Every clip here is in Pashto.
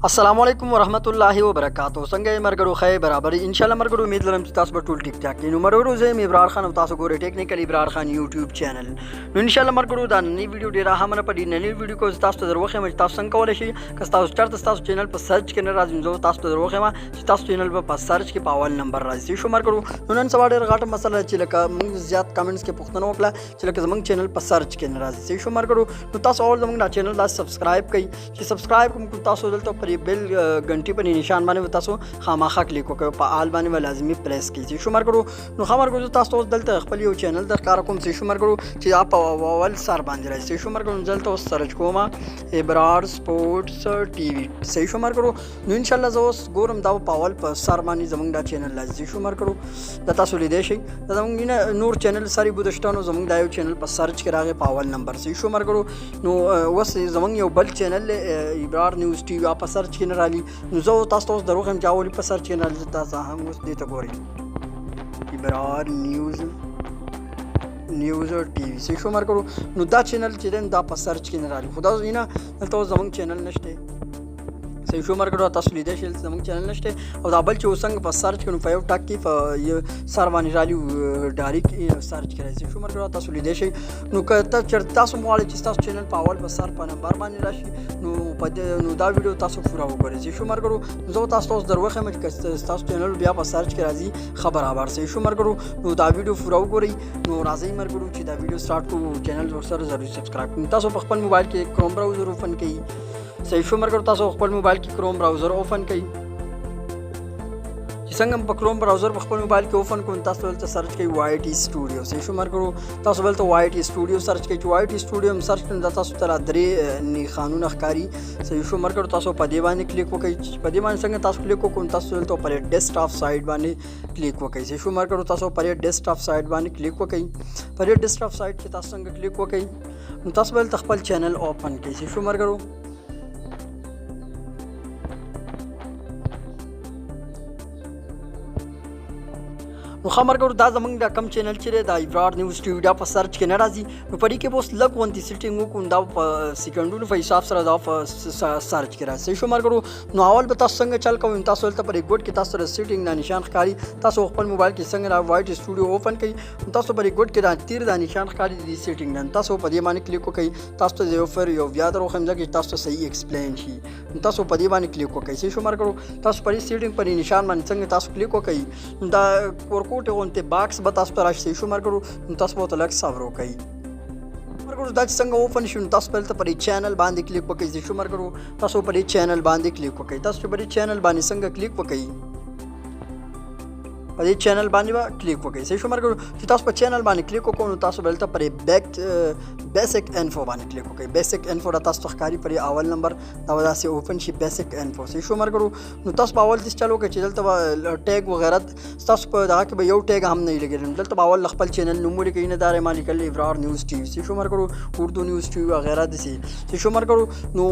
अस्सलामुअलैकुम वरहमतुल्लाहि वबरकातुहू څنګه مرګرو خیر برابر ان شاء الله مرګرو امید لرم چې تاسو به ټول ټیک ټاک نو مرګرو زه ابرار خان او تاسو ګورئ ټیکنیکل ابرار خان یوټیوب چینل نو ان شاء الله مرګرو دا نننی ویډیو ډیره اهمه نه پدې نننی ویډیو کو تاسو ته دروخه مې تاسو څنګه کولای شئ که تاسو چرته تاسو چینل په سرچ کې نه راځي نو تاسو ته دروخه ما چې تاسو چینل په سرچ کې په اول نمبر راځي شو مرګرو نو نن سبا ډیره غاټه مسله چې لکه موږ زیات کمنټس کې پوښتنه وکړه چې لکه زموږ چینل په سرچ کې نه راځي شو مرګرو نو تاسو اول زموږ چینل لا سبسکرایب کړئ چې سبسکرایب کوم تاسو دلته پر بیل घंटी په نشان باندې تاسو خامخا کلیک وکړئ په آل باندې لازمي پریس کړئ شو مرګرو نو خبر ګورو تاسو دلته خپل یو چینل د کار کوم شو مرګرو چې اپ اول سر باندې راځي شو مرګرو دلته سرچ کوم ابرار سپورتس ټي وي صحیح شو مرګرو نو ان شاء الله زه اوس ګورم دا په اول په سر باندې زمونږ دا چینل لازمي شو مرګرو دا تاسو لیدئ شئ دا زمونږ نور چینل ساري بودشتانو زمونږ دا یو چینل په سرچ کې راغی په اول نمبر صحیح شو مرګرو نو اوس زمونږ یو بل چینل ابرار نیوز ټي وي په سرچ کې نه راځي نو زه تاسو ته دروغ هم جاولي په سر چینل تاسو هم اوس دې ته ګورئ ابرار نیوز ټي وي صحیح شو مرګرو نو دا چینل چې دا په سرچ کې نه راځي خدا زینا دلته زمونږ چینل نشته صحیح شو مرګرو تاسو لیدئ شئ زموږ چینل نشته او دا بل چې وسنګ په سرچ کړو په یو ټاک کې په سر باندې راځي ډایرکټ سرچ کړئ صحیح شو مرګرو تاسو لیدئ شئ نو که تاسو مواړی چې تاسو چینل په اول په سر په نمبر باندې راشي نو دا ویډیو تاسو پورا وګورئ صحیح شو مرګرو زه تاسو دروخه مې تاسو چینل بیا په سرچ کې راځي خبر خبر صحیح شو مرګرو نو دا ویډیو پورا وګورئ نو راځي مرګرو چې دا ویډیو سٹارټ کوو چینل ورسره ضروري سبسکرایب کړئ تاسو په خپل موبایل کې کروم براوزر اوپن کړئ صحیح شو مرګرو تاسو خپل موبایل کې کروم براوزر اوپن کړئ چې څنګه په کروم براوزر په خپل موبایل کې اوپن کوئ تاسو ولته سرچ کړئ وای ټي سټوډیو صحیح شو مرګرو تاسو ولته وای ټي سټوډیو سرچ کړئ چې وای ټي سټوډیو هم سرچ کړئ تاسو ته درې قانون ښکاري صحیح شو مرګرو تاسو په دې باندې کلیک وکړئ په دې باندې څنګه تاسو کلیک وکړئ تاسو ولته پر ډیسکټاپ سایت باندې کلیک وکړئ صحیح شو مرګرو تاسو پر ډیسکټاپ سایت باندې کلیک وکړئ پر ډیسکټاپ سایت چې تاسو څنګه کلیک وکړئ نو تاسو ولته خپل چینل اوپن کړئ صحیح شو مرګرو نو خبرګور دا زمونږ د کم چینل چې د ابرار نیوز ټي وي دا په سرچ کې نه راځي نو په دې کې به اوس لږ غونډې سیټینګ وکړو دا په سیکنډونو په حساب سره دا په سرچ کې راځي شو مرګرو نو اول به تاسو څنګه چل کوئ تاسو ولته پر ګوډ کې تاسو سره سیټینګ دا نشان ښکاري تاسو خپل موبایل کې څنګه را وایټ سټوډیو اوپن کړئ تاسو پر ګوډ کې دا تیر دا نشان ښکاري د سیټینګ نن تاسو په دې باندې کلیک وکړئ تاسو ته یو فر یو بیا درو خمځه کې تاسو صحیح ایکسپلین شي تاسو په دې باندې کلیک وکړئ شو مرګرو تاسو پر سیټینګ پر نشان باندې څنګه تاسو کلیک وکړئ دا ورکوټ غونته باکس به تاسو ته راشي شو مرګرو نو تاسو به لږ صبر وکړئ مرګرو دا څنګه اوپن شي تاسو په پر چینل باندې کلیک وکړئ شو مرګرو تاسو پر چینل باندې کلیک وکړئ تاسو پر چینل باندې څنګه کلیک وکړئ په دې چینل باندې کلیک وکړئ صحیح شو مرګرو چې تاسو په چینل باندې کلیک وکړو نو تاسو بلته پر بیسیک انفو باندې کلیک وکړئ بیسیک انفو دا تاسو ښکاري پر اول نمبر دا داسې اوپن شي بیسیک انفو صحیح شو مرګرو نو تاسو په اول دې چلو کې چې دلته ټیګ وغیرہ تاسو په دغه کې به یو ټیګ هم نه لګیږي دلته په اول خپل چینل نوم ولیکئ نه داري مالک ابرار نیوز ټي وي صحیح شو مرګرو اردو نیوز ټي وي وغیرہ دي صحیح شو مرګرو نو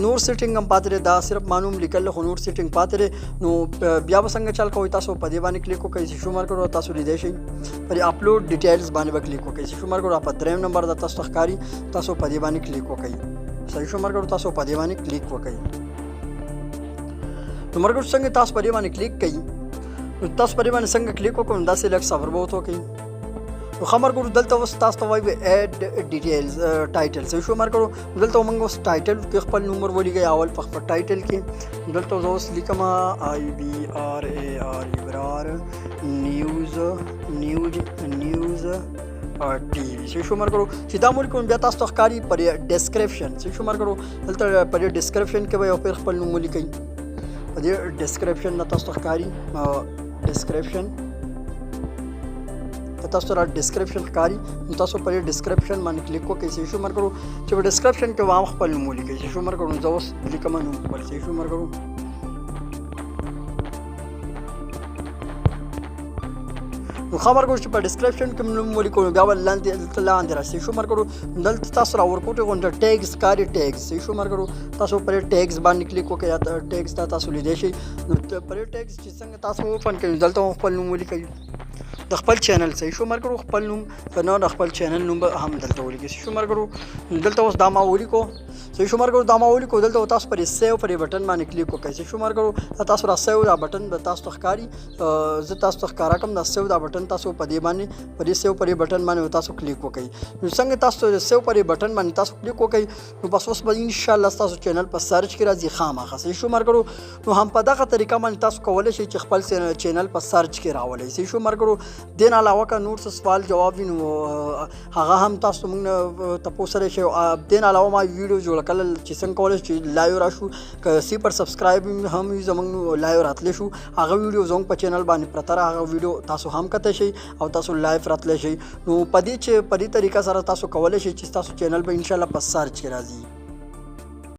نور سیټینګ هم پاتې دا صرف معلوم لیکل خو نور سیټینګ پاتې نو بیا به څنګه چل کوئ تاسو په دې باندې کلیک وکړئ شو مرګرو تاسو لیدئ شئ پر اپلوډ ډیټیلز باندې به کلیک وکړئ شو مرګرو په دریم نمبر دا تاسو ښکاري تاسو په دې باندې کلیک وکړئ صحیح شو مرګرو تاسو په دې باندې کلیک وکړئ نو مرګرو څنګه تاسو په دې باندې کلیک کړئ نو تاسو په دې باندې څنګه کلیک وکړئ دا سې لږ صبر به وکړئ نو خبرګور دلته اوس تاسو ته وایي اډ ډیټیلز ټایټل صحیح شو مرګرو دلته موږ اوس ټایټل کې خپل نمبر ولیکئ اول په خپل ټایټل کې دلته اوس لیکم آی بی آر ای آر ابرار نیوز ټي وي صحیح شو مرګرو چې دا مونږ کوم بیا تاسو ته ښکاري پر ډسکرپشن صحیح شو مرګرو دلته پر ډسکرپشن کې به یو پر خپل نوم ولیکئ په دې ډسکرپشن نه تاسو ته ښکاري ډسکرپشن تاسو ته ډسکرپشن ښکاري نو تاسو پر ډسکرپشن باندې کلیک وکړئ صحیح شو مرګرو چې په ډسکرپشن کې وام خپل نوم ولیکئ صحیح شو مرګرو زه اوس لیکم نوم خپل صحیح شو مرګرو نو خبر کوم چې په ډسکرپشن کې نوم ولیکو بیا ول لاندې راشي شو مرګرو دلته تاسو راورکوټ غونډه ټیګز کاری ټیګز شو مرګرو تاسو پر ټیګز باندې کلیک وکړئ یا ټیګز تاسو لیدئ شئ نو پر ټیګز چې څنګه تاسو اوپن کړئ دلته خپل نوم ولیکئ د خپل چینل صحیح شو مرګرو خپل نوم نه د خپل چینل نوم به هم دلته ولیکئ شو مرګرو دلته اوس دا ما ولیکو صحیح شو مرګرو دا ما ولیکو دلته تاسو پر سیو پر بٹن باندې کلیک وکړئ شو مرګرو تاسو را سیو دا بٹن به تاسو ښکاری زه تاسو ته ښکارا کوم دا سیو دا بٹن تاسو په دې باندې پر سیو پر بٹن باندې تاسو کلیک وکړئ نو څنګه تاسو سیو پر بٹن باندې تاسو کلیک وکړئ نو بس اوس به ان شاء الله تاسو چینل په سرچ کې راځي خامخا صحیح شو مرګرو نو هم په دغه طریقه باندې تاسو کولای شئ چې خپل چینل په سرچ کې راولئ صحیح شو مرګرو دین علاوه کا نور څه سوال جواب وي نو هغه هم تاسو موږ تاسو سره شي دین علاوه ما ویډیو جوړ کړل چې څنګه کولای چې لایو راشو که سی پر سبسکرایب هم زموږ لایو راتلی شو هغه ویډیو زموږ په چینل باندې پرتر هغه ویډیو تاسو هم کته شي او تاسو لایو راتلی شي نو په دې طریقه سره تاسو کولای شئ چې تاسو چینل به ان شاء الله په سرچ کې راځي